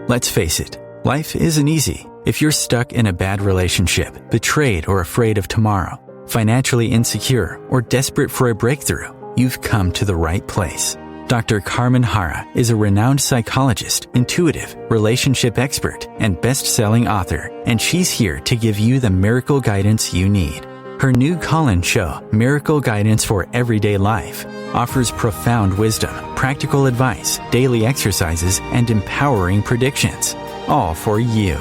Let's face it, life isn't easy. If you're stuck in a bad relationship, betrayed or afraid of tomorrow, financially insecure, or desperate for a breakthrough, you've come to the right place. Dr. Carmen Harra is a renowned psychologist, intuitive, relationship expert, and best-selling author, and she's here to give you the miracle guidance you need. Her new call-in show, Miracle Guidance for Everyday Life, offers profound wisdom, practical advice, daily exercises, and empowering predictions, all for you.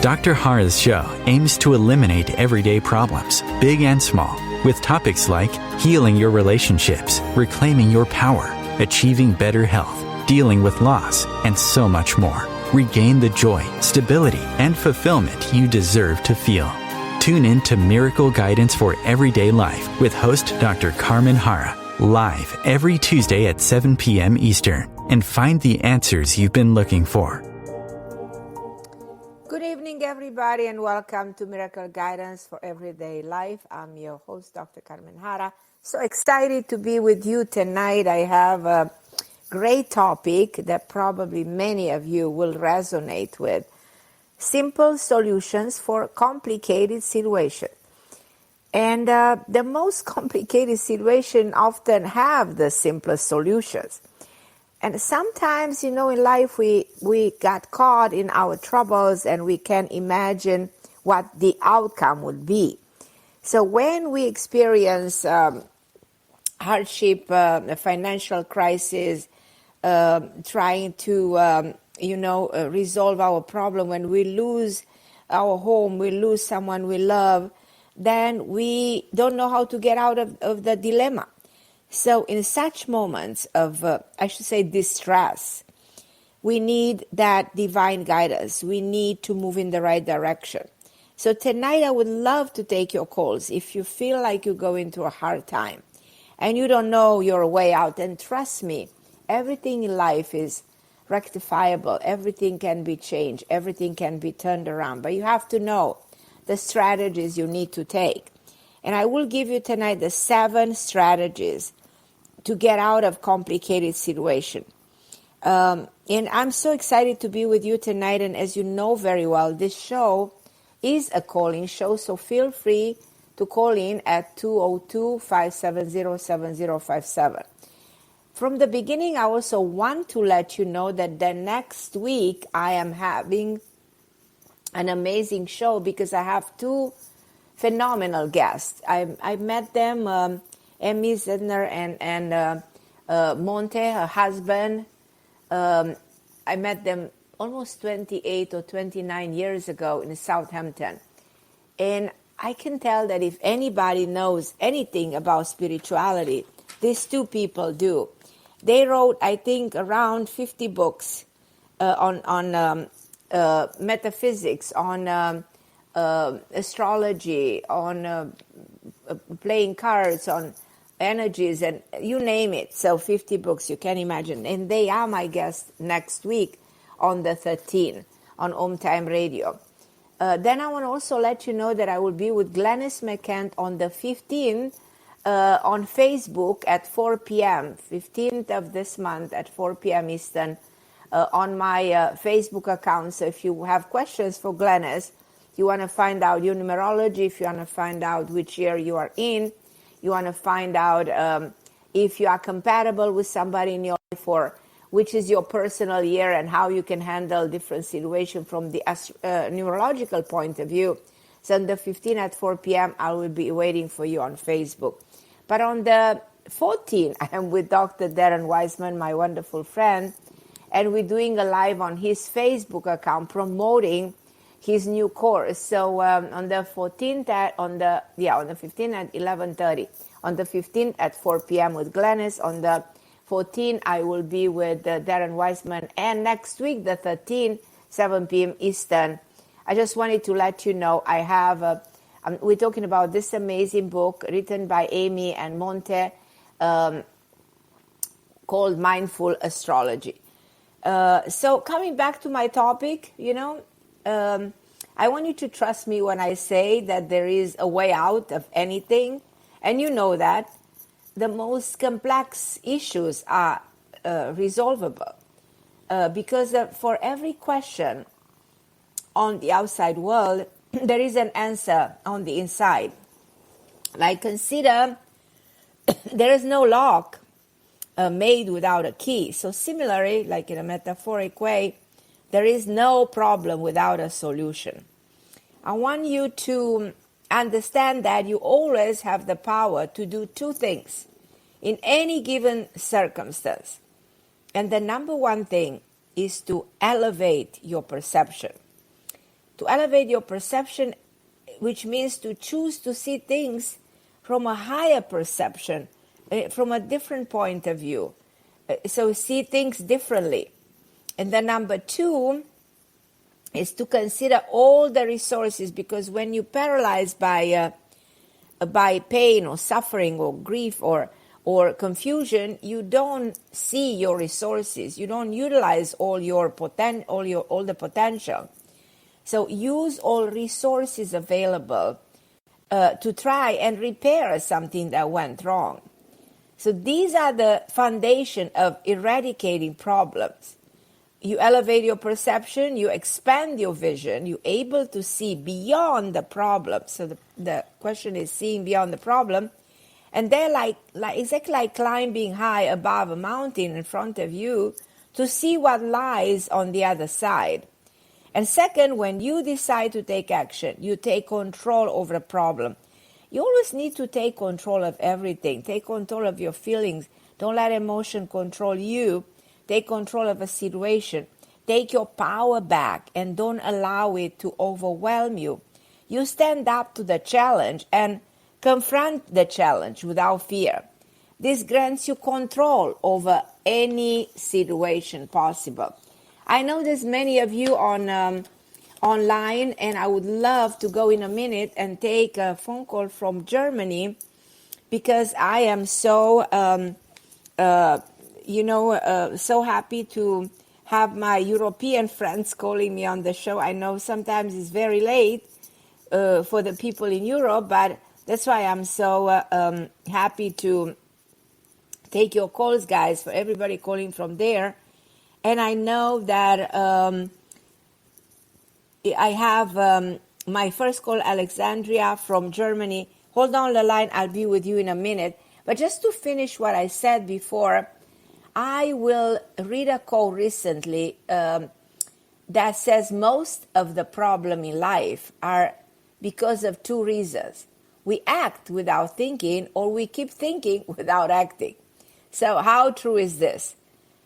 Dr. Harra's show aims to eliminate everyday problems, big and small, with topics like healing your relationships, reclaiming your power, achieving better health, dealing with loss, and so much more. Regain the joy, stability, and fulfillment you deserve to feel. Tune in to Miracle Guidance for Everyday Life with host Dr. Carmen Harra, live every Tuesday at 7 p.m. Eastern, and find the answers you've been looking for. Good evening, everybody, and welcome to Miracle Guidance for Everyday Life. I'm your host, Dr. Carmen Harra. So excited to be with you tonight. I have a great topic that probably many of you will resonate with. Simple solutions for complicated situations. And the most complicated situations often have the simplest solutions. And sometimes, in life we got caught in our troubles and we can imagine what the outcome would be. So when we experience hardship, a financial crisis, trying to, resolve our problem, when we lose our home, we lose someone we love, then we don't know how to get out of the dilemma. So in such moments of, distress, we need that divine guidance. We need to move in the right direction. So tonight I would love to take your calls. If you feel like you're going through a hard time and you don't know your way out, and trust me, everything in life is rectifiable. Everything can be changed. Everything can be turned around. But you have to know the strategies you need to take. And I will give you tonight the 7 strategies to get out of complicated situation. And I'm so excited to be with you tonight. And as you know very well, this show is a call-in show. So feel free to call in at 202-570-7057. From the beginning, I also want to let you know that the next week I am having an amazing show because I have 2 phenomenal guests. I met them, Emmy Zedner and Monte, her husband. I met them almost 28 or 29 years ago in Southampton. And I can tell that if anybody knows anything about spirituality, these 2 people do. They wrote, I think, around 50 books on metaphysics, on astrology, on playing cards, on energies, and you name it. So 50 books, you can imagine. And they are my guests next week on the 13th on OMTimes Radio. Then I want to also let you know that I will be with Glennis McCant on the 15th on Facebook at 4 p.m., 15th of this month at 4 p.m. Eastern on my Facebook account. So if you have questions for Glennis, you want to find out your numerology, if you want to find out which year you are in, you want to find out if you are compatible with somebody in your life, or which is your personal year and how you can handle different situations from the neurological point of view. So on the 15th at 4 p.m., I will be waiting for you on Facebook. But on the 14th, I am with Dr. Darren Wiseman, my wonderful friend, and we're doing a live on his Facebook account promoting his new course. So on the 15th at 11:30, on the 15th at 4 p.m. with Glennis, on the 14th I will be with Darren Wiseman, and next week the 13th, 7 p.m. Eastern. I just wanted to let you know I have we're talking about this amazing book written by Amy and Monte called Mindful Astrology. So coming back to my topic, I want you to trust me when I say that there is a way out of anything. And you know that the most complex issues are resolvable. because for every question on the outside world, there is an answer on the inside. Like consider there is no lock made without a key. So similarly, like in a metaphoric way, there is no problem without a solution. I want you to understand that you always have the power to do two things in any given circumstance. And the number one thing is to elevate your perception. To elevate your perception, which means to choose to see things from a higher perception, from a different point of view. So see things differently. And the number two is to consider all the resources, because when you're paralyzed by pain or suffering or grief or confusion, you don't see your resources. You don't utilize all the potential. So use all resources available to try and repair something that went wrong. So these are the foundation of eradicating problems. You elevate your perception, you expand your vision, you're able to see beyond the problem. So the question is seeing beyond the problem. And they're like exactly like climbing high above a mountain in front of you to see what lies on the other side. And second, when you decide to take action, you take control over a problem. You always need to take control of everything. Take control of your feelings. Don't let emotion control you. Take control of a situation. Take your power back and don't allow it to overwhelm you. You stand up to the challenge and confront the challenge without fear. This grants you control over any situation possible. I know there's many of you on online, and I would love to go in a minute and take a phone call from Germany, because I am so so happy to have my European friends calling me on the show. I know sometimes it's very late for the people in Europe, but that's why I'm so happy to take your calls, guys, for everybody calling from there. And I know that I have my first call, Alexandria from Germany. Hold on the line, I'll be with you in a minute. But just to finish what I said before, I will read a quote recently that says most of the problem in life are because of two reasons. We act without thinking, or we keep thinking without acting. So how true is this?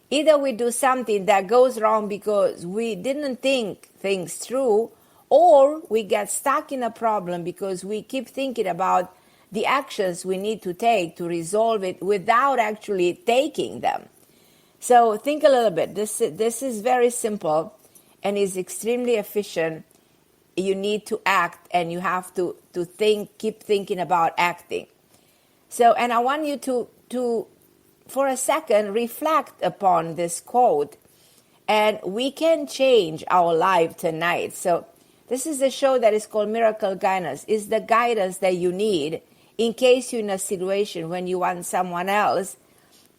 Either we do something that goes wrong because we didn't think things through, or we get stuck in a problem because we keep thinking about the actions we need to take to resolve it without actually taking them. So think a little bit. This is very simple and is extremely efficient. You need to act, and you have to think, keep thinking about acting. So, and I want you to for a second reflect upon this quote, and we can change our life tonight. So this is a show that is called Miracle Guidance. It's the guidance that you need in case you're in a situation when you want someone else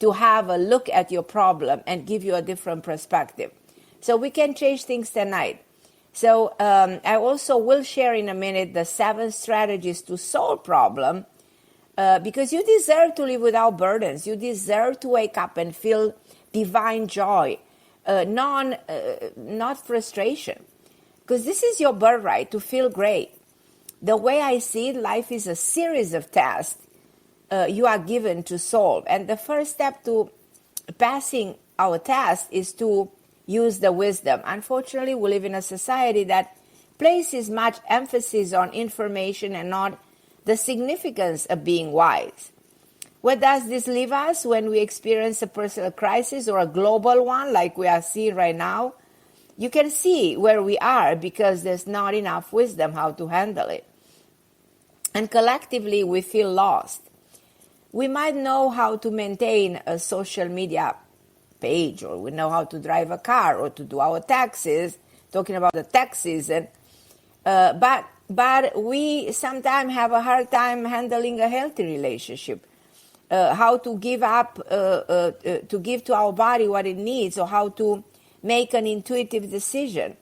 to have a look at your problem and give you a different perspective. So we can change things tonight. So I also will share in a minute the 7 strategies to solve problem, because you deserve to live without burdens. You deserve to wake up and feel divine joy, not frustration. Because this is your birthright, to feel great. The way I see it, life is a series of tasks you are given to solve. And the first step to passing our task is to use the wisdom. Unfortunately, we live in a society that places much emphasis on information and not the significance of being wise. Where does this leave us when we experience a personal crisis or a global one like we are seeing right now? You can see where we are because there's not enough wisdom how to handle it. And collectively, we feel lost. We might know how to maintain a social media page, or we know how to drive a car or to do our taxes, talking about the taxes, and but we sometimes have a hard time handling a healthy relationship. How to give up, to give to our body what it needs, or how to make an intuitive decision.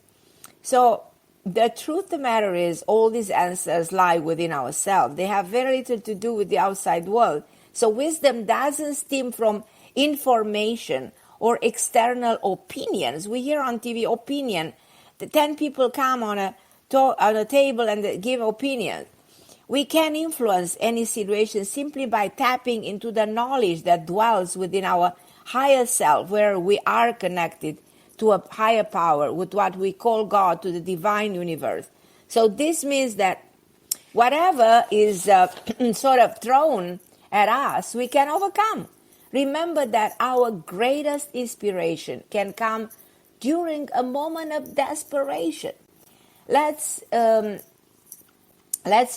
So the truth of the matter is all these answers lie within ourselves. They have very little to do with the outside world. So wisdom doesn't stem from information or external opinions. We hear on TV opinion. The 10 people come on a table and they give opinions. We can influence any situation simply by tapping into the knowledge that dwells within our higher self, where we are connected to a higher power, with what we call God, to the divine universe. So this means that whatever is sort of thrown at us, we can overcome. Remember that our greatest inspiration can come during a moment of desperation. Let's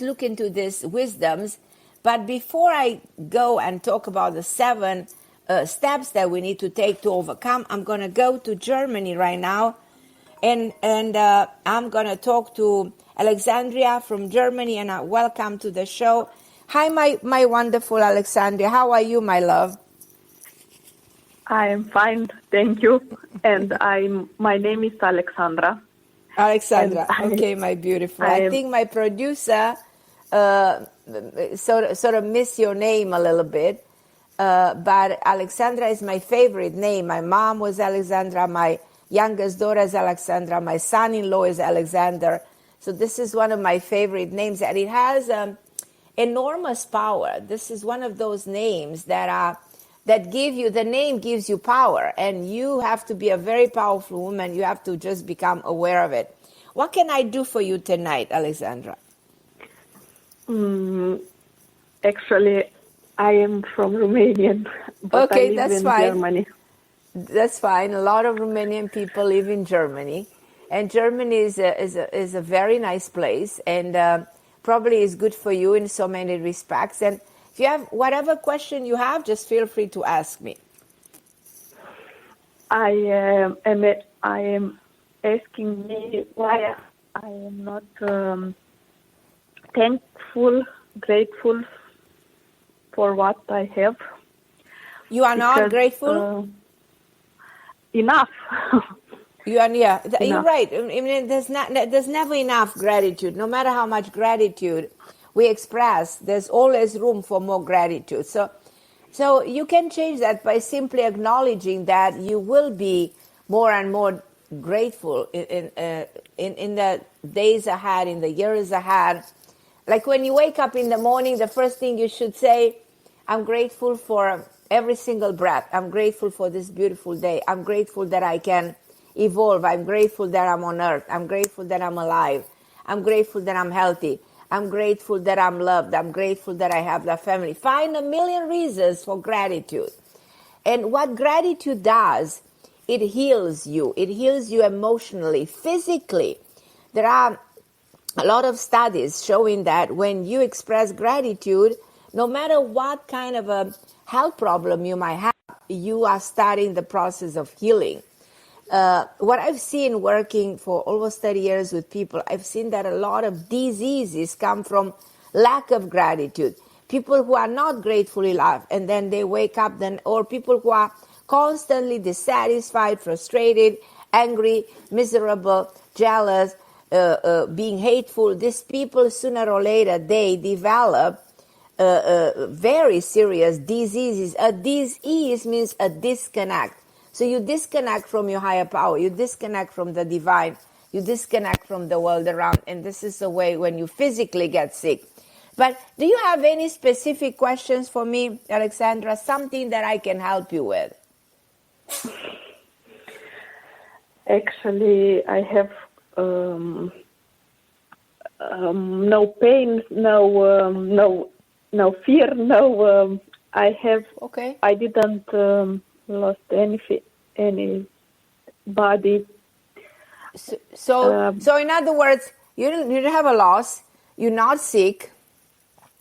look into these wisdoms. But before I go and talk about the 7 steps that we need to take to overcome, I'm going to go to Germany right now. And I'm going to talk to Alexandria from Germany. And welcome to the show. Hi, my wonderful Alexandria. How are you, my love? I am fine, thank you. And my name is Alexandra. Alexandra, okay, my beautiful. I think my producer sort of missed your name a little bit, but Alexandra is my favorite name. My mom was Alexandra, my youngest daughter is Alexandra, my son-in-law is Alexander. So this is one of my favorite names, and it has enormous power. This is one of those names that give you, the name gives you power, and you have to be a very powerful woman. You have to just become aware of it. What can I do for you tonight, Alexandra? Actually, I am from Romania, but okay, I live that's in fine. Germany. That's fine. A lot of Romanian people live in Germany, and Germany is a very nice place, and probably is good for you in so many respects. And if you have whatever question you have, just feel free to ask me. I am asking me why I am not thankful, grateful for what I have. You are not grateful? Enough. You're Enough. right. I mean, there's never enough gratitude. No matter how much gratitude we express, there's always room for more gratitude. So you can change that by simply acknowledging that you will be more and more grateful in the days ahead, in the years ahead. Like when you wake up in the morning, the first thing you should say, I'm grateful for every single breath. I'm grateful for this beautiful day. I'm grateful that I can evolve. I'm grateful that I'm on earth. I'm grateful that I'm alive. I'm grateful that I'm healthy. I'm grateful that I'm loved. I'm grateful that I have the family. Find a million reasons for gratitude. And what gratitude does, it heals you. It heals you emotionally, physically. There are a lot of studies showing that when you express gratitude, no matter what kind of a health problem you might have, you are starting the process of healing. What I've seen working for almost 30 years with people, I've seen that a lot of diseases come from lack of gratitude. People who are not grateful enough, and then they wake up, or people who are constantly dissatisfied, frustrated, angry, miserable, jealous, being hateful. These people, sooner or later, they develop very serious diseases. A disease means a disconnect. So you disconnect from your higher power, you disconnect from the divine, you disconnect from the world around, and this is the way when you physically get sick. But do you have any specific questions for me, Alexandra? Something that I can help you with? Actually, I have no pain, no fear, I have. Okay. I didn't lost any body. So in other words, you don't have a loss. You're not sick.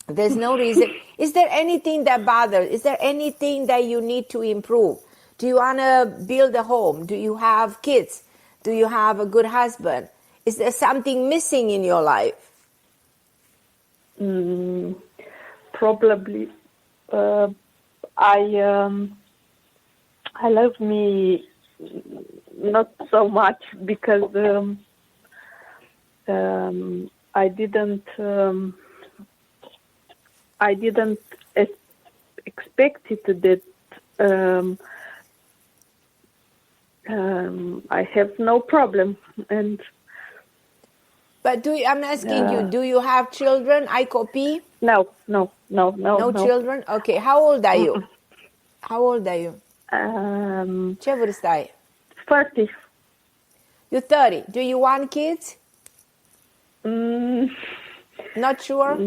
There's no reason. Is there anything that bothers? Is there anything that you need to improve? Do you want to build a home? Do you have kids? Do you have a good husband? Is there something missing in your life? Probably. I love me not so much, because I didn't expect it that I have no problem. And But I'm asking you, do you have children? I copy? No Children? Okay, how old are you? How old are you? Ce vârstă ai? 30. You're 30. Do you want kids? Not sure?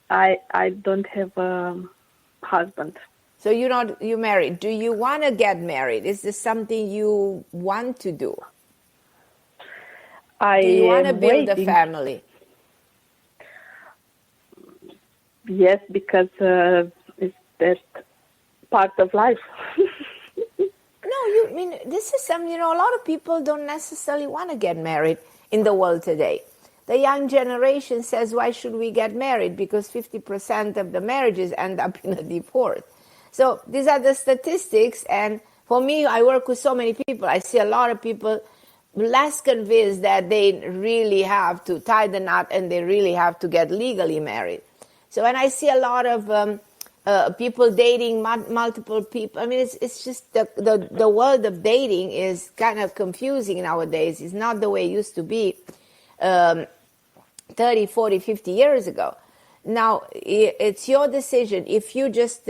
I don't have a husband. So you're married. Do you want to get married? Is this something you want to do? Do you want to build a family? Yes, because it's that part of life. No, this is something, a lot of people don't necessarily want to get married in the world today. The young generation says, why should we get married? Because 50% of the marriages end up in a divorce. So these are the statistics, and for me, I work with so many people. I see a lot of people less convinced that they really have to tie the knot and they really have to get legally married. So when I see a lot of people dating multiple people, it's just the world of dating is kind of confusing nowadays. It's not the way it used to be 30, 40, 50 years ago. Now, it's your decision. If you just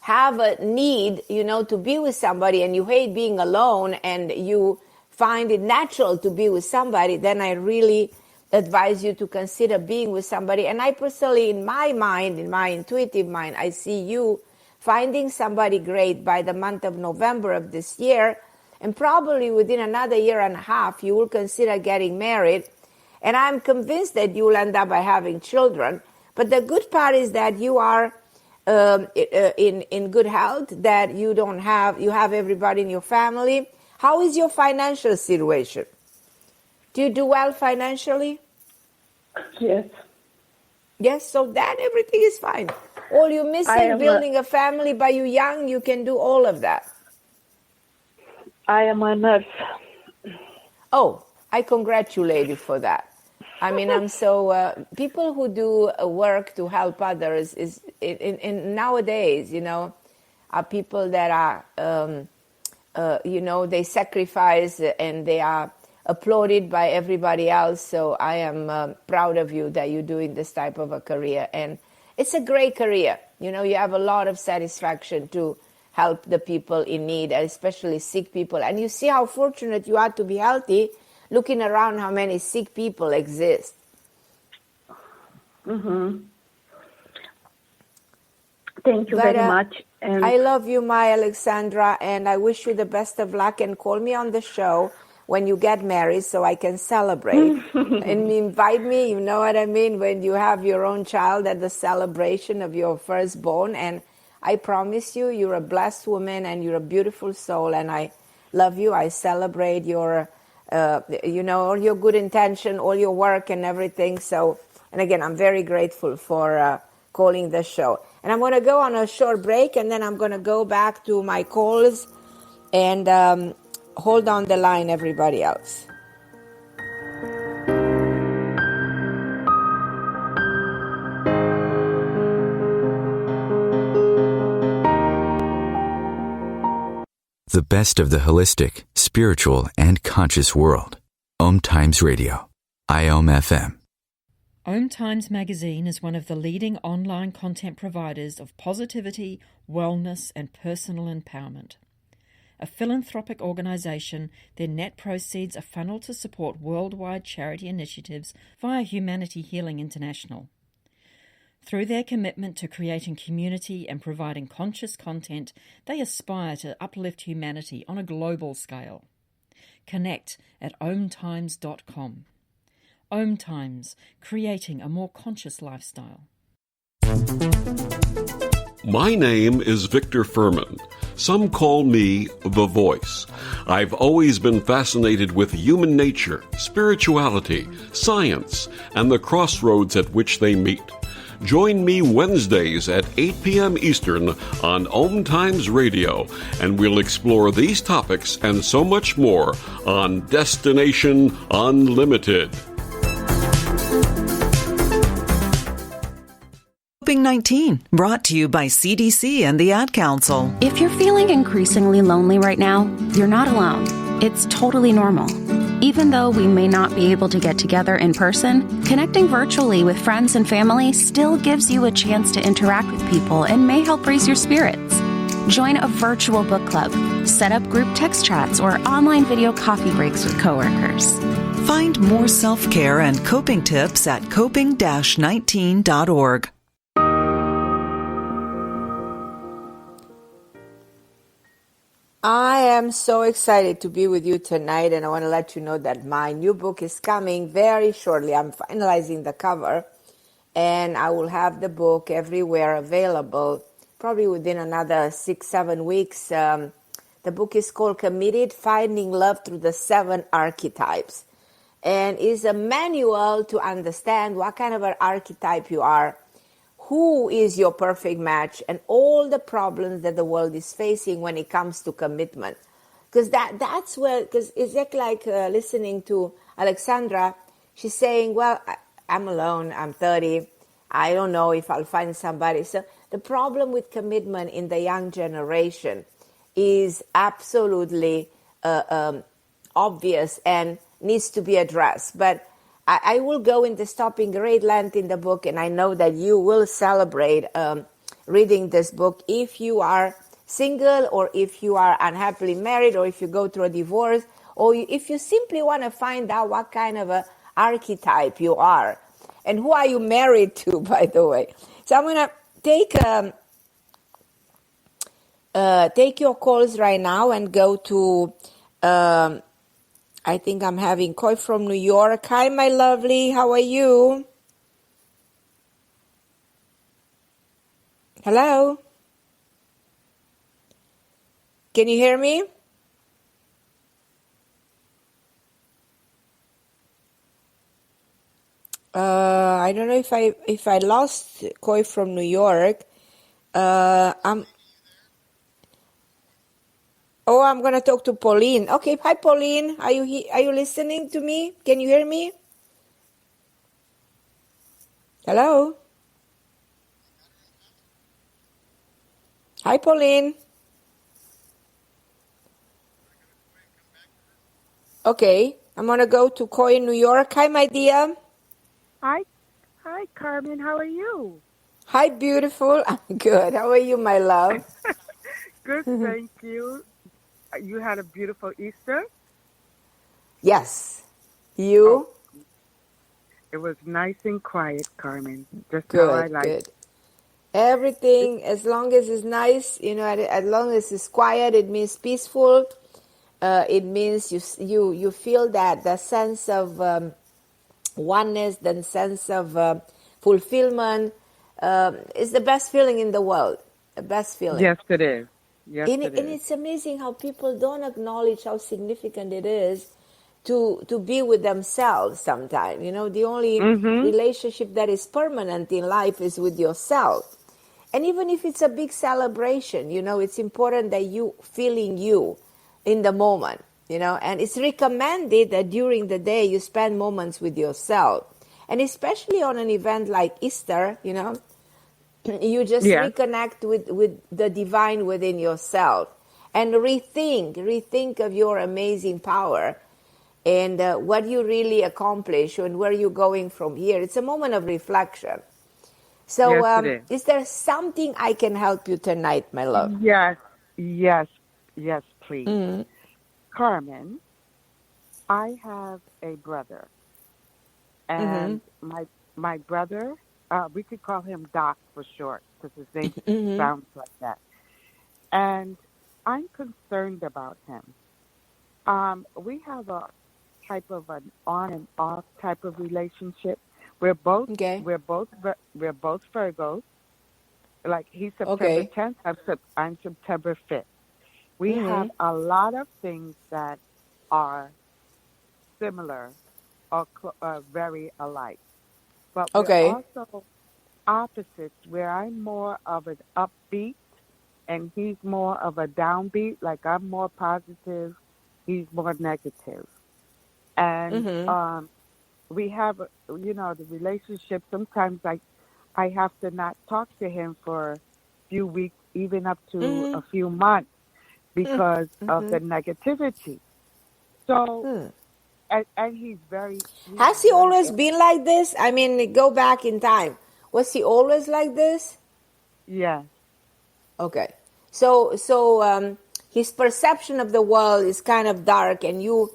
have a need, to be with somebody and you hate being alone and you find it natural to be with somebody, then I really advise you to consider being with somebody. And I personally, in my mind, in my intuitive mind, I see you finding somebody great by the month of November of this year, and probably within another year and a half, you will consider getting married. And I'm convinced that you will end up by having children. But the good part is that you are in good health, that you have everybody in your family. How is your financial situation? Do you do well financially? Yes. Yes, so then everything is fine. All you're missing, building a family, by you young, you can do all of that. I am a nurse. Oh, I congratulate you for that. I'm so, people who do work to help others is, in nowadays, are people that are, they sacrifice and they are applauded by everybody else. So I am proud of you that you're doing this type of a career. And it's a great career. You have a lot of satisfaction to help the people in need, especially sick people. And you see how fortunate you are to be healthy, looking around how many sick people exist. Mm-hmm. Thank you very much. And I love you, my Alexandra, and I wish you the best of luck, and call me on the show when you get married so I can celebrate. And invite me, you know what I mean, when you have your own child at the celebration of your firstborn. And I promise you, you're a blessed woman and you're a beautiful soul, and I love you. I celebrate your, all your good intention, all your work and everything. So, and again, I'm very grateful for calling the show. And I'm going to go on a short break, and then I'm going to go back to my calls, and hold on the line, everybody else. The best of the holistic, spiritual, and conscious world. OMTimes Radio. IOM FM. OMTimes magazine is one of the leading online content providers of positivity, wellness, and personal empowerment. A philanthropic organisation, their net proceeds are funneled to support worldwide charity initiatives via Humanity Healing International. Through their commitment to creating community and providing conscious content, they aspire to uplift humanity on a global scale. Connect at omtimes.com. OMTimes, creating a more conscious lifestyle. My name is Victor Furman. Some call me The Voice. I've always been fascinated with human nature, spirituality, science, and the crossroads at which they meet. Join me Wednesdays at 8 p.m. Eastern on OMTimes Radio, and we'll explore these topics and so much more on Destination Unlimited. COVID-19, brought to you by CDC and the Ad Council. If you're feeling increasingly lonely right now, you're not alone. It's totally normal. Even though we may not be able to get together in person, connecting virtually with friends and family still gives you a chance to interact with people and may help raise your spirits. Join a virtual book club, set up group text chats, or online video coffee breaks with coworkers. Find more self-care and coping tips at coping-19.org. I am so excited to be with you tonight, and I want to let you know that my new book is coming very shortly. I'm finalizing the cover, and I will have the book everywhere available probably within another 6-7 weeks. The book is called Committed: Finding Love Through the 7 Archetypes, and is a manual to understand what kind of an archetype you are, who is your perfect match, and all the problems that the world is facing when it comes to commitment. Because that's where, because it's like listening to Alexandra. She's saying, well, I'm alone, I'm 30, I don't know if I'll find somebody. So the problem with commitment in the young generation is absolutely obvious and needs to be addressed. But I will go in this topic in great length in the book, and I know that you will celebrate reading this book if you are single, or if you are unhappily married, or if you go through a divorce, or if you simply want to find out what kind of a archetype you are. And who are you married to, by the way? So I'm going to take your calls right now and go to... I think I'm having Coy from New York. Hi, my lovely. How are you? Hello? Can you hear me? I don't know if I lost Coy from New York. I'm going to talk to Pauline. Okay, hi Pauline. Are you listening to me? Can you hear me? Hello? Hi Pauline. Okay, I'm going to go to Coy in New York. Hi my dear. Hi Carmen. How are you? Hi beautiful. I'm good. How are you, my love? Good, thank you. You had a beautiful Easter? Yes. You? Oh, it was nice and quiet, Carmen. Just good, how I like good. Everything, as long as it's nice, as long as it's quiet, it means peaceful. It means you feel that the sense of oneness, the sense of fulfillment. Is the best feeling in the world. The best feeling. Yes, it is. Yes, And it is. it's amazing how people don't acknowledge how significant it is to be with themselves sometimes. The only relationship that is permanent in life is with yourself. And even if it's a big celebration, it's important that you feeling you in the moment, and it's recommended that during the day you spend moments with yourself. And especially on an event like Easter, you just reconnect with the divine within yourself and rethink of your amazing power and what you really accomplish and where you're going from here. It's a moment of reflection. So is there something I can help you tonight, my love? Yes, please. Carmen, I have a brother, and my brother, we could call him Doc for short, because his name sounds like that. And I'm concerned about him. We have a type of an on and off type of relationship. We're both Virgos. Like he's September 10th, I'm September 5th. We have a lot of things that are similar or very alike. But we're also opposites where I'm more of an upbeat and he's more of a downbeat. Like I'm more positive, he's more negative. And we have, the relationship. Sometimes I have to not talk to him for a few weeks, even up to a few months because of the negativity. So, and he's Has he very always been like this? I mean, go back in time. Was he always like this? yes. Okay. So his perception of the world is kind of dark, and you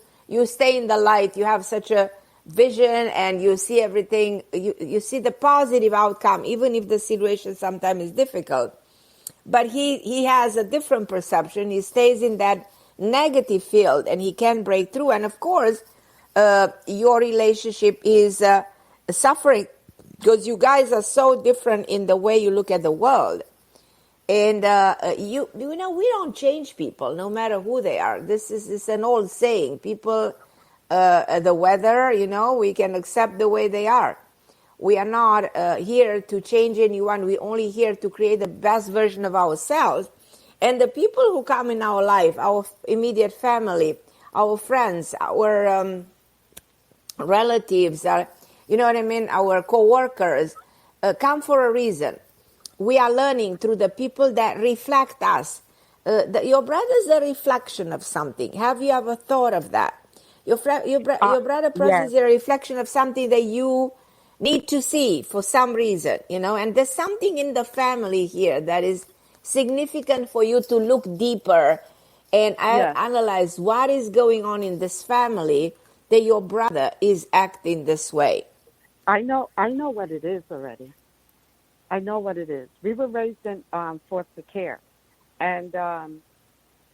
stay in the light. You have such a vision, and you see everything. You see the positive outcome, even if the situation sometimes is difficult. But he has a different perception. He stays in that negative field, and he can break through. And of course, your relationship is suffering because you guys are so different in the way you look at the world. And you know, we don't change people, no matter who they are. This is an old saying. People, the weather, we can accept the way they are. We are not here to change anyone. We're only here to create the best version of ourselves. And the people who come in our life, our immediate family, our friends, our relatives, our co-workers, come for a reason. We are learning through the people that reflect us. Your brother is a reflection of something. Have you ever thought of that? Your brother person Yes. is a reflection of something that you need to see for some reason, and there's something in the family here that is significant for you to look deeper and analyze what is going on in this family that your brother is acting this way. I know what it is already. I know what it is. We were raised in foster care, and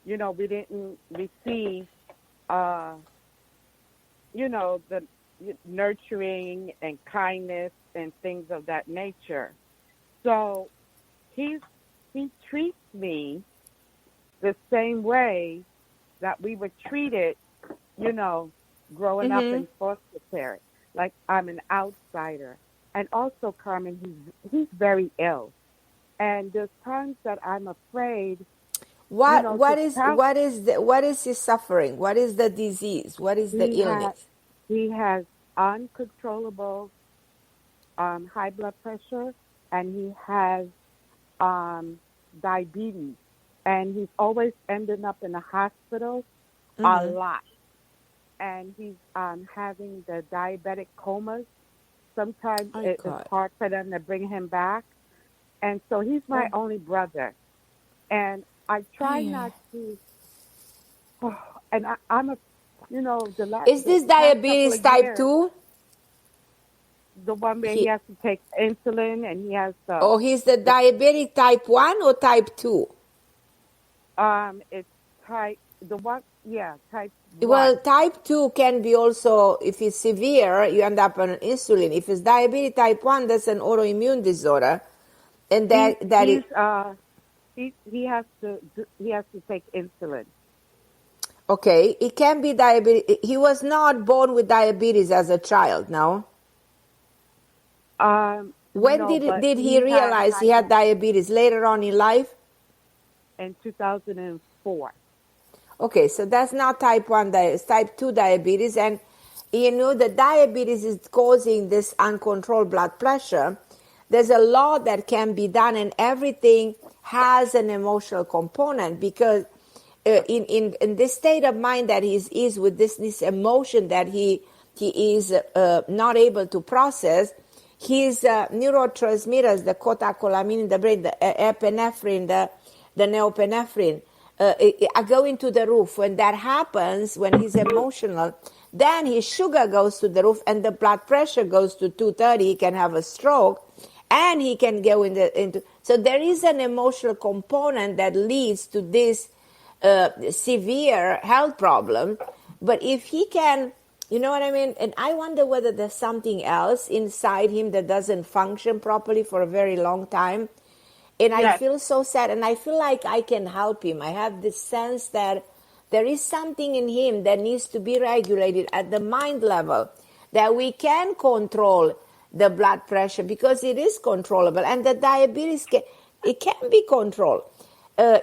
we didn't receive, the nurturing and kindness and things of that nature. So he treats me the same way that we were treated, growing up in foster care. Like I'm an outsider. And also, Carmen, he's very ill, and there's times that I'm afraid. What is his suffering? What is the disease? What is the illness? He has uncontrollable high blood pressure, and he has diabetes, and he's always ending up in the hospital a lot, and he's having the diabetic comas. Sometimes it's hard for them to bring him back. And so he's my only brother. And I try not to. And I'm a, Is this diabetes type 2? The one where he has to take insulin and he has the. Oh, he's the diabetic type 1 or type 2? It's type, type 1. Well, type 2 can be also, if it's severe, you end up on insulin. If it's diabetes type 1, that's an autoimmune disorder. And he has to take insulin. Okay, it can be diabetes. He was not born with diabetes as a child, no? When did he realize he had diabetes? Later on in life? In 2004. Okay, so that's not type 1, it's type 2 diabetes. And, the diabetes is causing this uncontrolled blood pressure. There's a lot that can be done, and everything has an emotional component because in this state of mind that he is with this emotion that he is not able to process, his neurotransmitters, the catecholamine in the brain, the epinephrine, the norepinephrine, are going to the roof. When that happens, when he's emotional, then his sugar goes to the roof and the blood pressure goes to 230. He can have a stroke and he can go into. So there is an emotional component that leads to this severe health problem. But if he can, you know what I mean? And I wonder whether there's something else inside him that doesn't function properly for a very long time. And I feel so sad, and I feel like I can help him. I have this sense that there is something in him that needs to be regulated at the mind level, that we can control the blood pressure because it is controllable, and the diabetes can be controlled.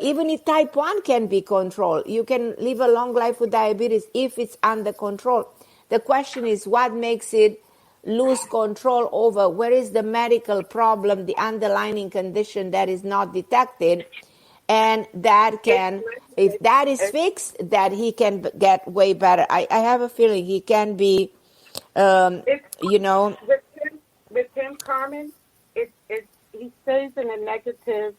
Even if type 1 can be controlled, you can live a long life with diabetes if it's under control. The question is what makes it lose control over, where is the medical problem, the underlying condition that is not detected, and that can, if that is fixed, that he can get way better. I have a feeling he can be, With him, Carmen, he stays in a negative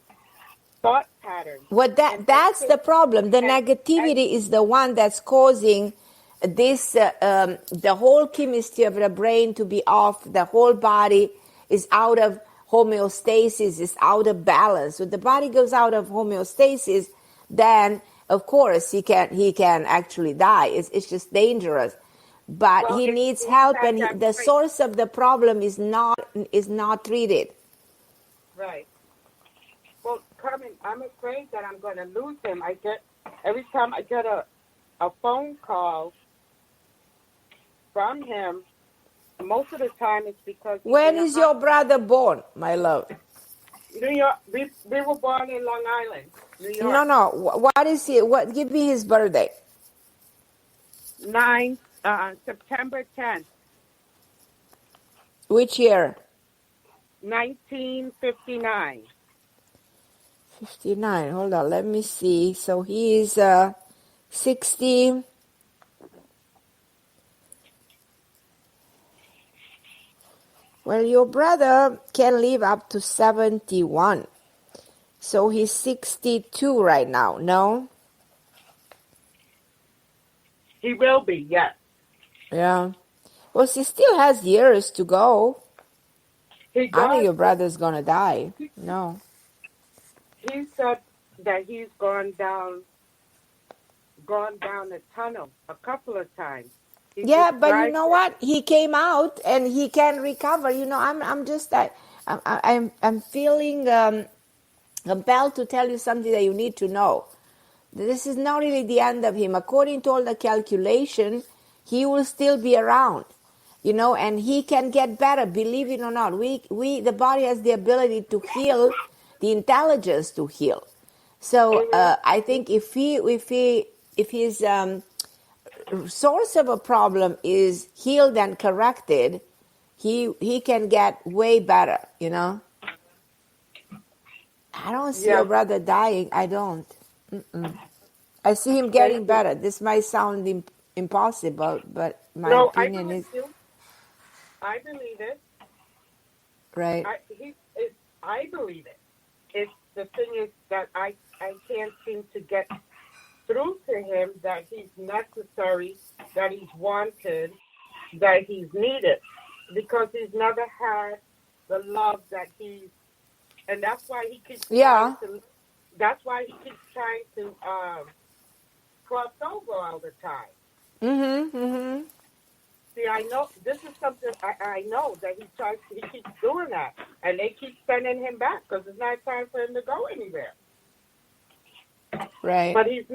thought pattern. That's the problem. The negativity is the one that's causing this, the whole chemistry of the brain to be off. The whole body is out of homeostasis, is out of balance. When the body goes out of homeostasis, then of course he can actually die. It's just dangerous. But he needs help, and the source of the problem is not treated. Right. Well, Carmen, I'm afraid that I'm going to lose him. Every time I get a phone call from him, most of the time it's because... When is your brother born, my love? New York. We were born in Long Island, New York. No. What is he? Give me his birthday. September 10th. Which year? 1959. 59. Hold on, let me see. So he is 60. Well, your brother can live up to 71. So he's 62 right now, no? He will be, yes. Yeah. Well, he still has years to go. He does. I think your brother's going to die. No. He said that he's gone down the tunnel a couple of times. Yeah, but you know what? He came out and he can recover. You know, I'm feeling compelled to tell you something that you need to know. This is not really the end of him. According to all the calculation, he will still be around, you know, and he can get better. Believe it or not, the body has the ability to heal, the intelligence to heal. So I think if his source of a problem is healed and corrected, he can get way better, you know. I don't see your brother dying. I don't. I see him getting better. This might sound impossible, but my opinion is... I believe it. Right. I believe it. The thing is that I can't seem to get through to him that he's necessary, that he's wanted, that he's needed, because he's never had the love that he's, and that's why he keeps trying to, that's why he keeps trying to cross over all the time. See, I know this is something I know that he keeps doing that, and they keep sending him back because it's not time for him to go anywhere. Right. But he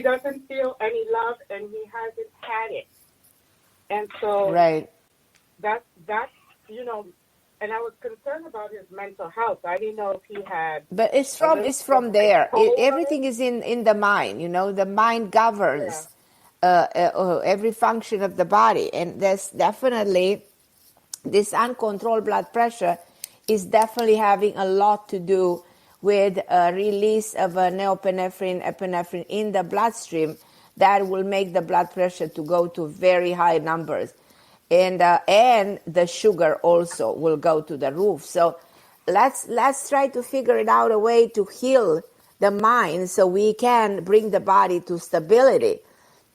doesn't feel any love, and he hasn't had it, and so that's you know. And I was concerned about his mental health. I didn't know if he had. But it's from there. Everything is in the mind. You know, the mind governs every function of the body, and there's definitely this uncontrolled blood pressure is definitely having a lot to do with a release of norepinephrine, epinephrine in the bloodstream that will make the blood pressure to go to very high numbers. And the sugar also will go to the roof. So let's try to figure it out a way to heal the mind so we can bring the body to stability.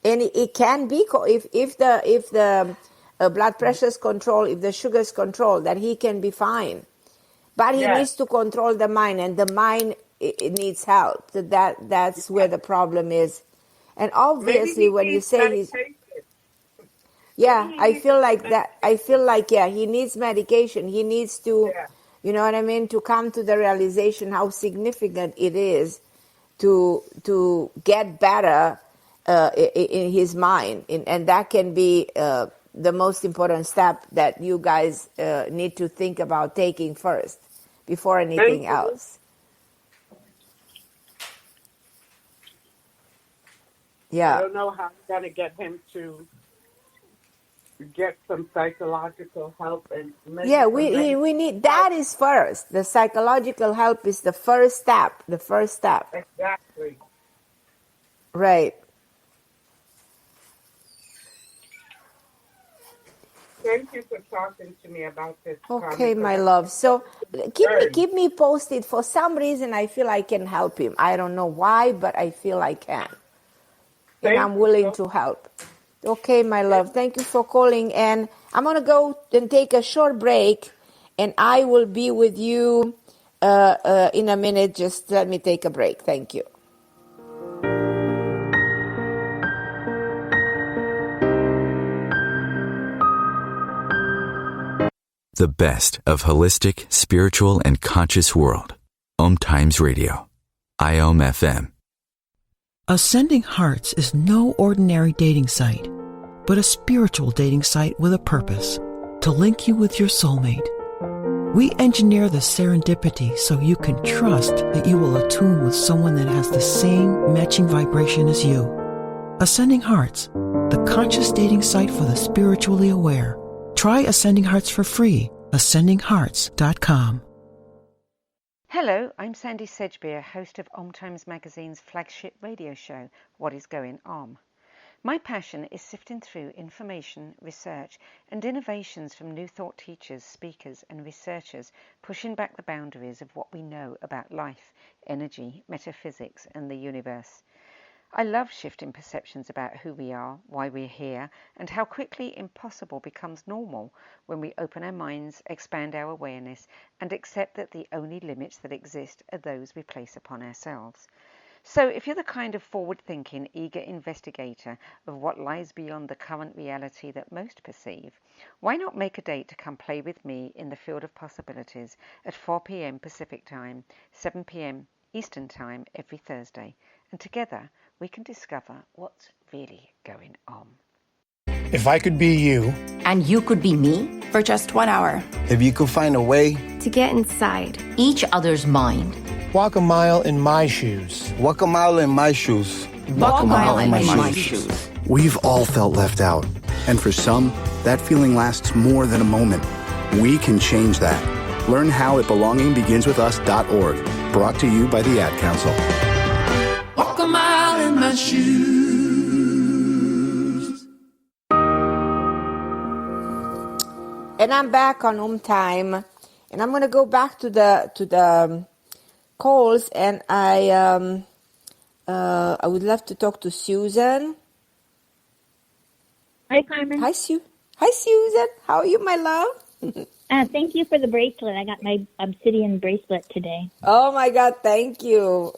And it can be if the blood pressure is controlled, if the sugar is controlled, that he can be fine. But he needs to control the mind, and the mind it needs help. So that's where the problem is. And obviously, when you say he's... Yeah, I feel like that. I feel like, he needs medication. He needs to, you know what I mean, to come to the realization how significant it is to get better in his mind. And that can be the most important step that you guys need to think about taking first before anything else. Yeah. I don't know how I'm going to get him to get some psychological help and yeah, we need that is first. The psychological help is the first step. Exactly. Right. Thank you for talking to me about this. Okay, my love. So keep me posted. For some reason, I feel I can help him. I don't know why, but I feel I can. And I'm willing to help. Okay, my love. Thank you for calling. And I'm going to go and take a short break. And I will be with you in a minute. Just let me take a break. Thank you. The best of holistic, spiritual, and conscious world. OMTimes Radio. IOM FM. Ascending Hearts is no ordinary dating site, but a spiritual dating site with a purpose, to link you with your soulmate. We engineer the serendipity so you can trust that you will attune with someone that has the same matching vibration as you. Ascending Hearts, the conscious dating site for the spiritually aware. Try Ascending Hearts for free. AscendingHearts.com. Hello, I'm Sandy Sedgbeer, host of OMTimes Magazine's flagship radio show, What is Going On? My passion is sifting through information, research, and innovations from new thought teachers, speakers, and researchers pushing back the boundaries of what we know about life, energy, metaphysics, and the universe. I love shifting perceptions about who we are, why we're here, and how quickly impossible becomes normal when we open our minds, expand our awareness, and accept that the only limits that exist are those we place upon ourselves. So if you're the kind of forward-thinking, eager investigator of what lies beyond the current reality that most perceive, why not make a date to come play with me in the field of possibilities at 4 p.m. Pacific Time, 7 p.m. Eastern Time every Thursday, and together we can discover what's really going on. If I could be you. And you could be me for just 1 hour. If you could find a way to get inside each other's mind. Walk a mile in my shoes. Walk a mile in my shoes. Walk a mile in my shoes. We've all felt left out. And for some, that feeling lasts more than a moment. We can change that. Learn how at belongingbeginswithus.org. Brought to you by the Ad Council. Walk a mile in my shoes. And I'm back on home time, and I'm going to go back to the calls, and I would love to talk to Susan. Hi, Carmen. Hi, Susan. How are you, my love? Thank you for the bracelet. I got my obsidian bracelet today. Oh my God! Thank you.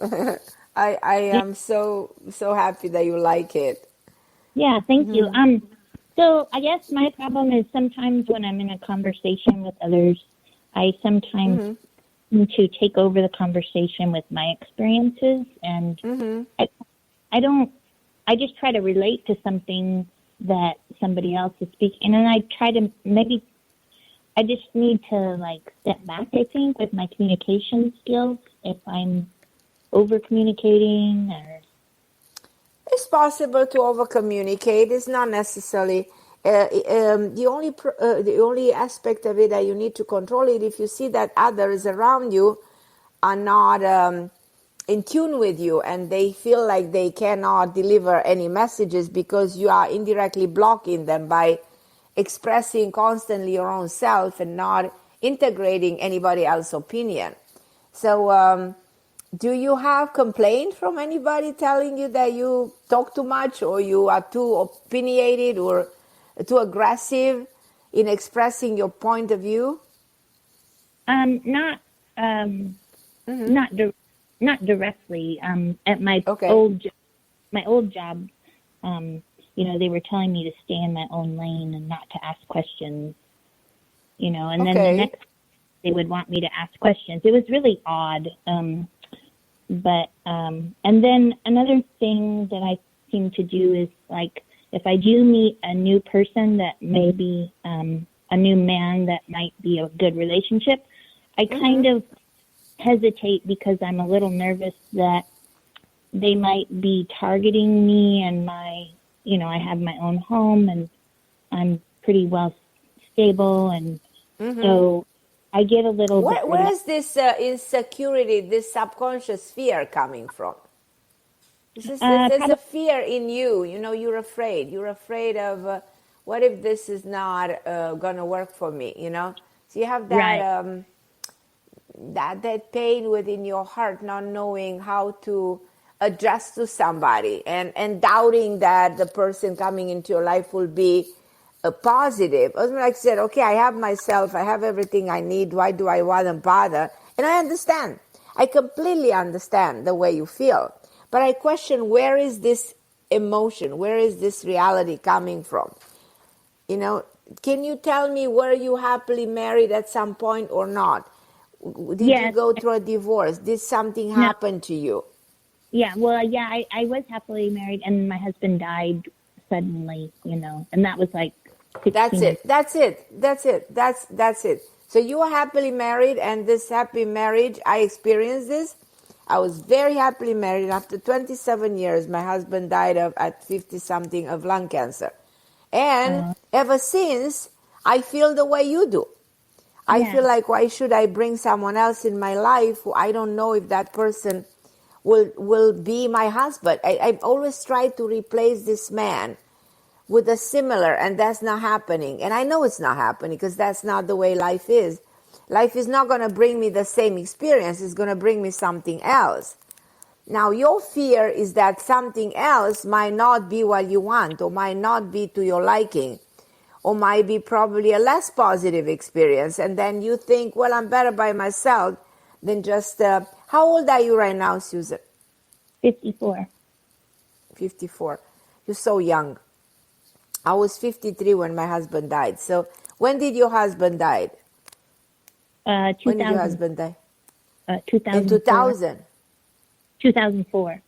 I am so happy that you like it. Yeah, thank you. So I guess my problem is sometimes when I'm in a conversation with others, I sometimes need to take over the conversation with my experiences, and I just try to relate to something that somebody else is speaking, and I try to I just need to step back, I think, with my communication skills if I'm over communicating or. It's possible to over communicate. It's not necessarily the only aspect of it that you need to control it if you see that others around you are not in tune with you and they feel like they cannot deliver any messages because you are indirectly blocking them by expressing constantly your own self and not integrating anybody else's opinion. So do you have complaint from anybody telling you that you talk too much or you are too opinionated or too aggressive in expressing your point of view? Not directly. At my old job, they were telling me to stay in my own lane and not to ask questions. And then the next they would want me to ask questions. It was really odd. But and then another thing that I seem to do is if I do meet a new person that may be a new man that might be a good relationship, I kind of hesitate because I'm a little nervous that they might be targeting me and my, I have my own home and I'm pretty well stable. And so I get a little bit. Where is this insecurity, this subconscious fear coming from? There's a fear in you. You're afraid. You're afraid of what if this is not going to work for me, So you have that, that pain within your heart, not knowing how to adjust to somebody and doubting that the person coming into your life will be positive. Like I said, okay, I have myself, I have everything I need. Why do I want to bother? And I understand. I completely understand the way you feel. But I question, where is this emotion? Where is this reality coming from? Can you tell me, were you happily married at some point or not? Did you go through a divorce? Did something happen to you? Yeah, I was happily married and my husband died suddenly, and that was like 16 That's it. So you were happily married, and this happy marriage, I experienced this. I was very happily married. After 27 years, my husband died at 50-something of lung cancer. And ever since, I feel the way you do. I feel like, why should I bring someone else in my life who I don't know if that person will be my husband? I've always tried to replace this man with a similar, and that's not happening. And I know it's not happening because that's not the way life is. Life is not going to bring me the same experience. It's going to bring me something else. Now, your fear is that something else might not be what you want, or might not be to your liking, or might be probably a less positive experience. And then you think, well, I'm better by myself than just... how old are you right now, Susan? 54. 54. You're so young. I was 53 when my husband died. So when did your husband die? 2000. When did your husband die? 2004. In 2000? 2004.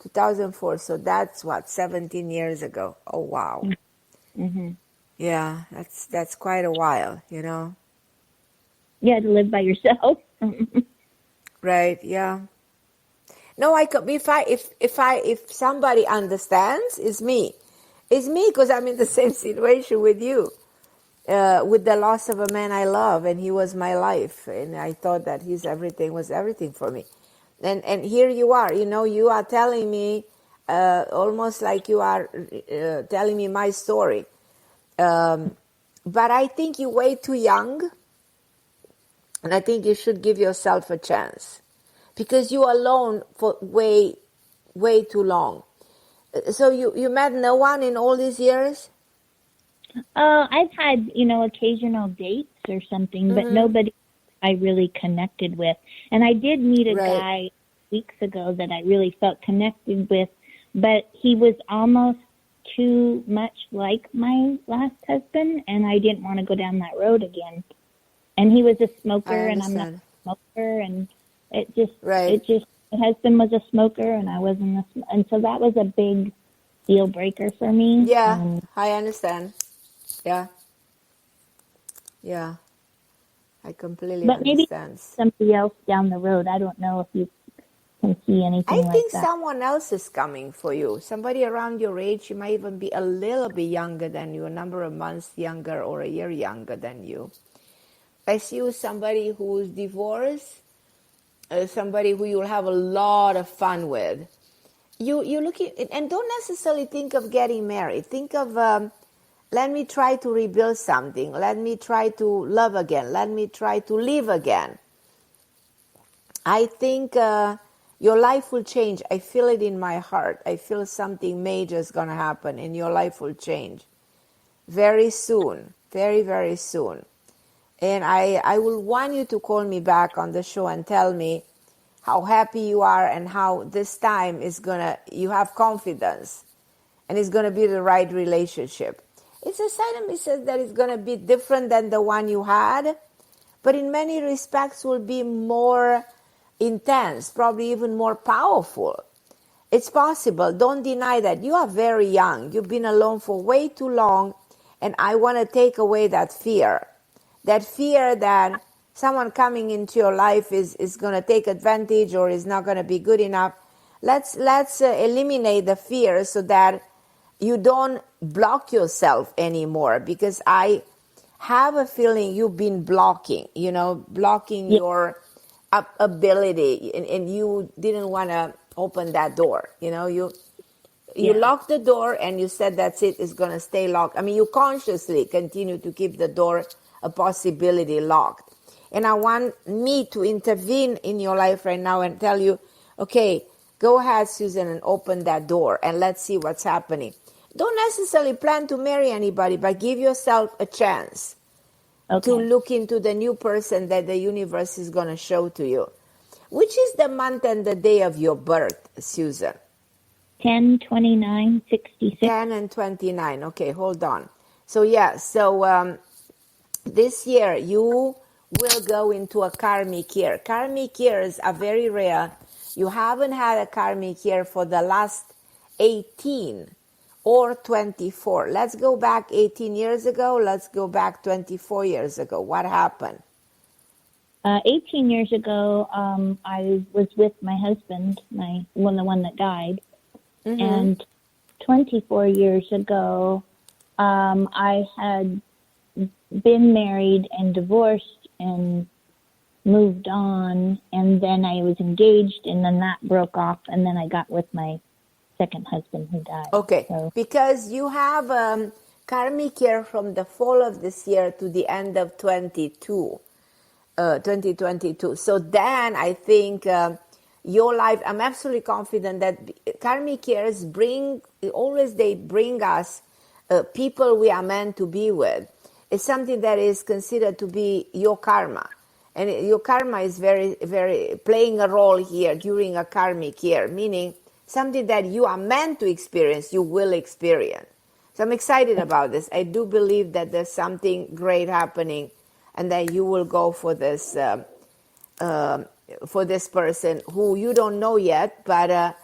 2004. So that's what, 17 years ago. Oh, wow. Mm-hmm. Yeah, that's quite a while, Yeah, to live by yourself. Right, yeah. No, if somebody understands, it's me. It's me because I'm in the same situation with you, with the loss of a man I love, and he was my life, and I thought that his everything was everything for me. And here you are, you are telling me, almost like you are telling me my story. But I think you're way too young, and I think you should give yourself a chance, because you're alone for way, way too long. So you met no one in all these years? I've had, occasional dates or something, but nobody I really connected with. And I did meet a guy weeks ago that I really felt connected with, but he was almost too much like my last husband, and I didn't want to go down that road again. And he was a smoker, and I'm not a smoker, and it just, my husband was a smoker, and I wasn't, and so that was a big deal breaker for me. Yeah, I understand. Yeah. I completely but understand. Maybe somebody else down the road. I don't know if you can see anything like that. I think someone else is coming for you. Somebody around your age. You might even be a little bit younger than you, a number of months younger or a year younger than you. I see you somebody who's divorced, somebody who you'll have a lot of fun with. You look at, and don't necessarily think of getting married. Think of, let me try to rebuild something. Let me try to love again. Let me try to live again. I think your life will change. I feel it in my heart. I feel something major is going to happen and your life will change very soon, very, very soon. And I will want you to call me back on the show and tell me how happy you are and how this time you have confidence and it's going to be the right relationship. It's a side of me says that it's going to be different than the one you had, but in many respects will be more intense, probably even more powerful. It's possible. Don't deny that. You are very young. You've been alone for way too long. And I want to take away that fear. That fear that someone coming into your life is going to take advantage or is not going to be good enough. Let's eliminate the fear so that you don't block yourself anymore, because I have a feeling you've been blocking your ability, and you didn't want to open that door. You locked the door and you said that's it's going to stay locked. I mean, you consciously continue to keep the door a possibility locked. And I want me to intervene in your life right now and tell you, okay, go ahead, Susan, and open that door and let's see what's happening. Don't necessarily plan to marry anybody, but give yourself a chance to look into the new person that the universe is going to show to you. Which is the month and the day of your birth, Susan? 10/29/66. 10 and 29. Okay, hold on. So this year you will go into a karmic year. Karmic years are very rare. You haven't had a karmic year for the last 18 or 24. Let's go back 18 years ago. Let's go back 24 years ago. What happened? 18 years ago, I was with my husband, the one that died. Mm-hmm. And 24 years ago, I had been married and divorced and moved on, and then I was engaged, and then that broke off, and then I got with my second husband who died. Okay, so. Because you have karmic year from the fall of this year to the end of 2022. So then I think your life, I'm absolutely confident that karmic years bring us people we are meant to be with. It's something that is considered to be your karma. And your karma is very, very playing a role here during a karmic year, meaning something that you are meant to experience, you will experience. So I'm excited about this. I do believe that there's something great happening and that you will go for this person who you don't know yet, but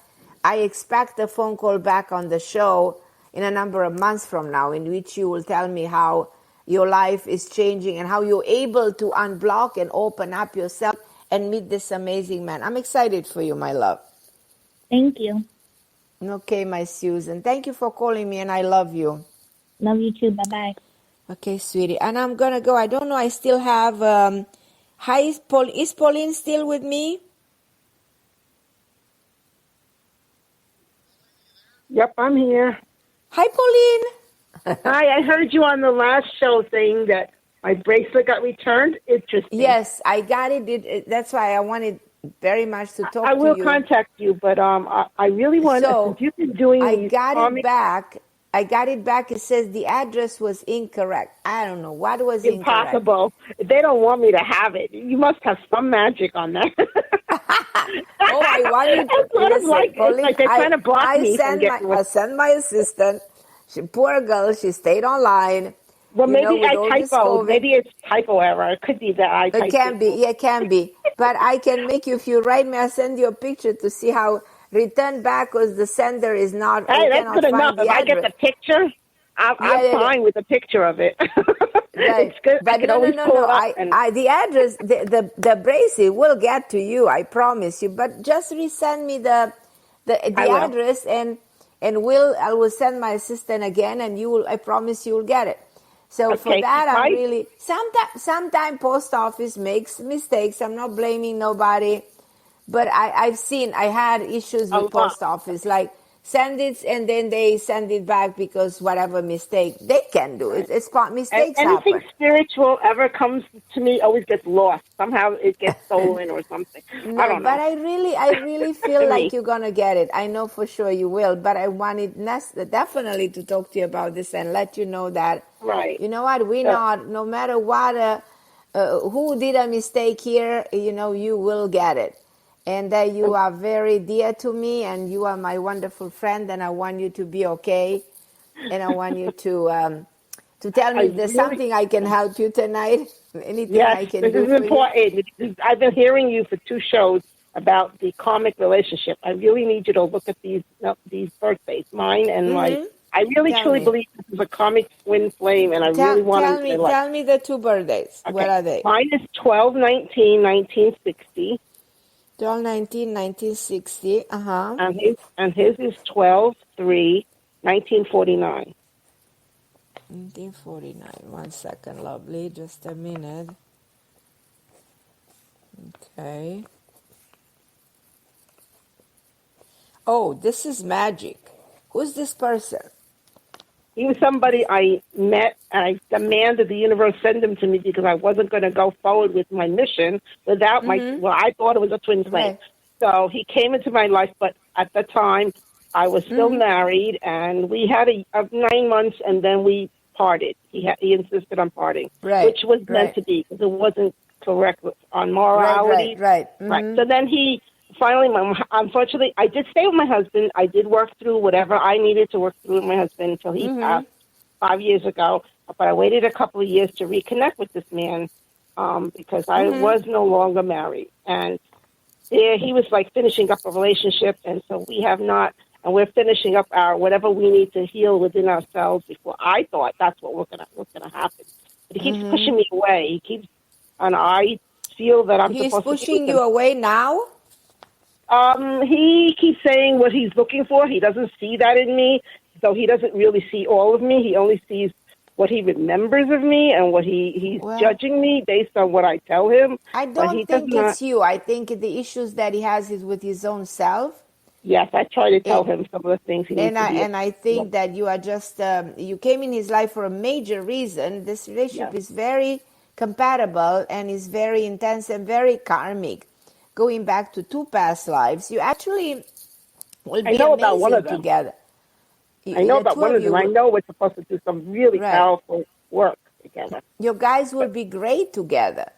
I expect a phone call back on the show in a number of months from now, in which you will tell me how your life is changing and how you're able to unblock and open up yourself and meet this amazing man. I'm excited for you, my love. Thank you. Okay, my Susan. Thank you for calling me, and I love you. Love you too. Bye-bye. Okay, sweetie. And I'm going to go. I don't know. I still have... Hi, is Pauline still with me? Yep, I'm here. Hi, Pauline. Hi, I heard you on the last show saying that my bracelet got returned. Interesting. Yes, I got it. That's why I wanted very much to talk to you. I will contact you, but I really want to. You've been doing it back. I got it back. It says the address was incorrect. I don't know what was impossible. They don't want me to have it. You must have some magic on that. I wanted to. It's like they're trying to block me from getting I sent my assistant. Poor girl, she stayed online. Well, maybe I typoed. Maybe it's typo error. It could be that I typed it. Can be. Yeah, it can be. But I can make you, if you write me, I'll send you a picture to see how return back because the sender is not. Hey, that's good enough. If I get the picture, I'm fine with the picture of it. Right. It's good. But I can always pull it up. The address, the bracelet will get to you. I promise you. But just resend me the address and I will send my assistant again, and I promise you will get it. So for that, I'm really sometimes post office makes mistakes. I'm not blaming nobody, but I had issues with post office, like send it and then they send it back because whatever mistake they can do. It's mistakes happen. Anything spiritual ever comes to me always gets lost. Somehow it gets stolen or something. No, I don't know. But I really feel like you're gonna get it. I know for sure you will. But I wanted definitely to talk to you about this and let you know that. Right. You know what? No matter what, who did a mistake here, you will get it. And that you are very dear to me, and you are my wonderful friend, and I want you to be okay. And I want you to tell me if there's something I can help you tonight. Anything I can do for you. This is important. I've been hearing you for 2 shows, about the karmic relationship. I really need you to look at these birthdays, mine and my. I really truly believe this is a karmic twin flame, and I really want to. Tell me the two birthdays. Okay. What are they? Mine is 12/19/1960. 12/19/1960. And his is 12/3/1949. 1949. 1 second, lovely. Just a minute. Okay. Oh, this is magic. Who's this person? He was somebody I met, and I demanded the universe send him to me because I wasn't going to go forward with my mission without I thought it was a twin flame. Right. So he came into my life, but at the time, I was still married, and we had a 9 months, and then we parted. He insisted on parting, which was meant to be, because it wasn't correct on morality. Right. So then he finally, unfortunately, I did stay with my husband. I did work through whatever I needed to work through with my husband until he passed 5 years ago. But I waited a couple of years to reconnect with this man because I was no longer married. And he was like finishing up a relationship, and so we have not, and we're finishing up our whatever we need to heal within ourselves before I thought that's what's gonna happen. But he keeps pushing me away. And I feel that I'm supposed to. He's pushing you away now? He keeps saying what he's looking for. He doesn't see that in me, so he doesn't really see all of me. He only sees what he remembers of me and what he's judging me based on what I tell him. I don't think it's you. I think the issues that he has is with his own self. Yes, I try to tell him some of the things he needs to be. And I think that you are just, you came in his life for a major reason. This relationship is very compatible and is very intense and very karmic. Going back to 2 past lives, you actually will be about one of amazing them. together. I know about one of them. I know we're supposed to do some really powerful work together. You guys will be great together.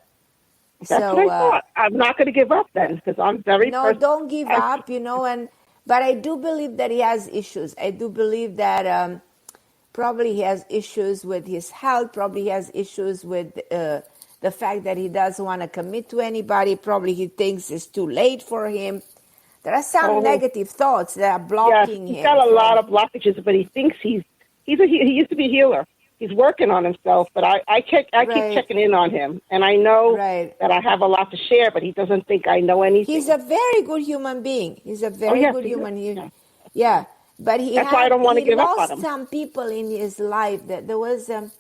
That's what I thought. I'm not going to give up then, because I'm very. No, don't give up. But I do believe that he has issues. I do believe that probably he has issues with his health. Probably he has issues with the fact that he doesn't want to commit to anybody. Probably he thinks it's too late for him. There are some negative thoughts that are blocking him. He's got a lot of blockages, but he thinks he used to be a healer. He's working on himself, but I keep checking in on him, and I know that I have a lot to share, but he doesn't think I know anything. He's a very good human being. He's a very good human being. Yeah, but that's why I don't want to give up on him. He lost some people in his life. That there was, this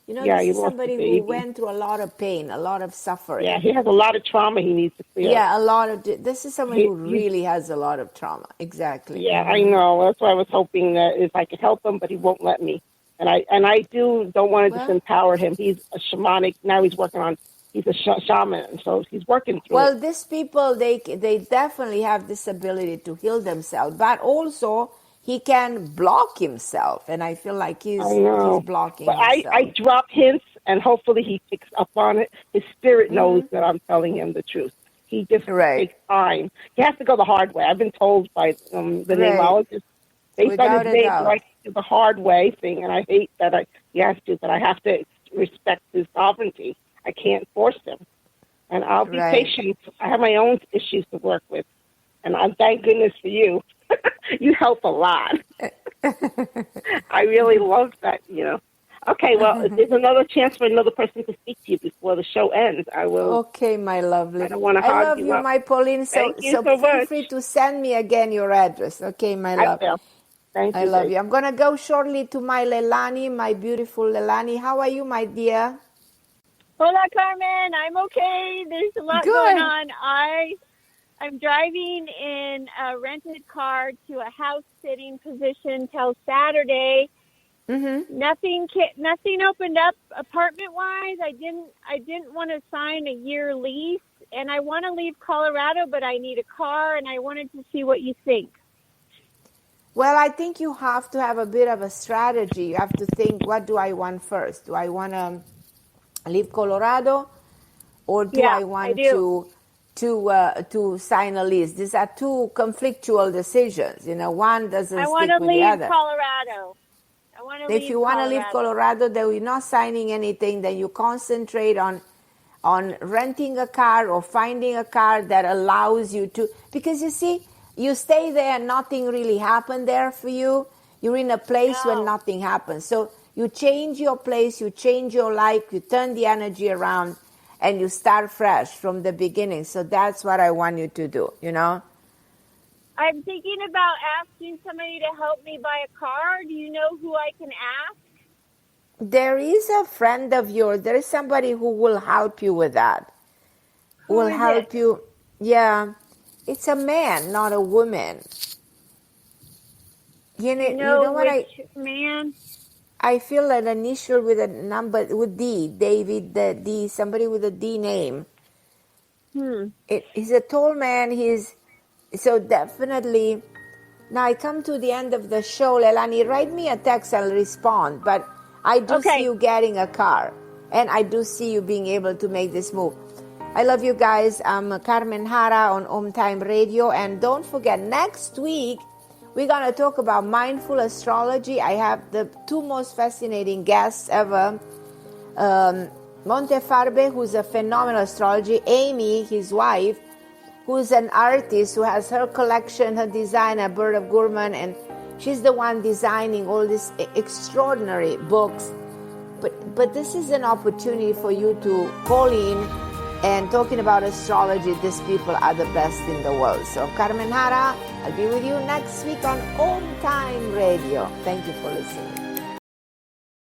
is somebody who went through a lot of pain, a lot of suffering. Yeah, he has a lot of trauma he needs to clear. Yeah, a lot of. This is someone who really has a lot of trauma. Exactly. Yeah, I know. That's why I was hoping that if I could help him, but he won't let me. And I don't want to disempower him. He's a shamanic. Now he's a shaman, so he's working through it. These people, they definitely have this ability to heal themselves, but also he can block himself, and I feel like he's blocking himself. I drop hints, and hopefully he picks up on it. His spirit knows that I'm telling him the truth. He just takes time. He has to go the hard way. I've been told by the neurologist, based on his name, like the hard way thing, and I hate that he has to, but I have to respect his sovereignty. I can't force him, and I'll be patient. I have my own issues to work with, and I'm thank goodness for you. You help a lot. I really love that. Okay, well, if there's another chance for another person to speak to you before the show ends, I will. Okay, my lovely. I don't want to I hog love you, up. my Pauline. So feel free to send me again your address. Okay, my love. I will. Thank you. I love you. I'm going to go shortly to my Leilani, my beautiful Leilani. How are you, my dear? Hola, Carmen. I'm okay. There's a lot going on. I'm driving in a rented car to a house-sitting position till Saturday. Mm-hmm. Nothing opened up apartment-wise. I didn't want to sign a year lease, and I want to leave Colorado, but I need a car, and I wanted to see what you think. Well, I think you have to have a bit of a strategy. You have to think, what do I want first? Do I want to leave Colorado, or do I want to sign a lease? These are two conflictual decisions. One doesn't stick with the other. I want to leave Colorado. If you want to leave Colorado, then you're not signing anything. Then you concentrate on on renting a car or finding a car that allows you to, because you see, you stay there and nothing really happened there for you. You're in a place where nothing happens. So you change your place, you change your life, you turn the energy around, and you start fresh from the beginning. So that's what I want you to do, you know? I'm thinking about asking somebody to help me buy a car. Do you know who I can ask? There is a friend of yours. There is somebody who will help you with that. Who will is help it? you. Yeah. It's a man, not a woman. You know what which man? I feel an initial with a number with D, David, the D, somebody with a D name. He's a tall man. He's so definitely. Now I come to the end of the show, Leilani. Write me a text, I'll respond. But I do see you getting a car, and I do see you being able to make this move. I love you guys. I'm Carmen Harra on OMTime Radio, and don't forget, next week we're going to talk about mindful astrology. I have the two most fascinating guests ever. Montefarbe, who's a phenomenal astrologer. Amy, his wife, who's an artist who has her collection, her designer, Bird of Gurman, and she's the one designing all these extraordinary books. But this is an opportunity for you to call in and talking about astrology. These people are the best in the world. So Carmen Harra, I'll be with you next week on OMTime Radio. Thank you for listening.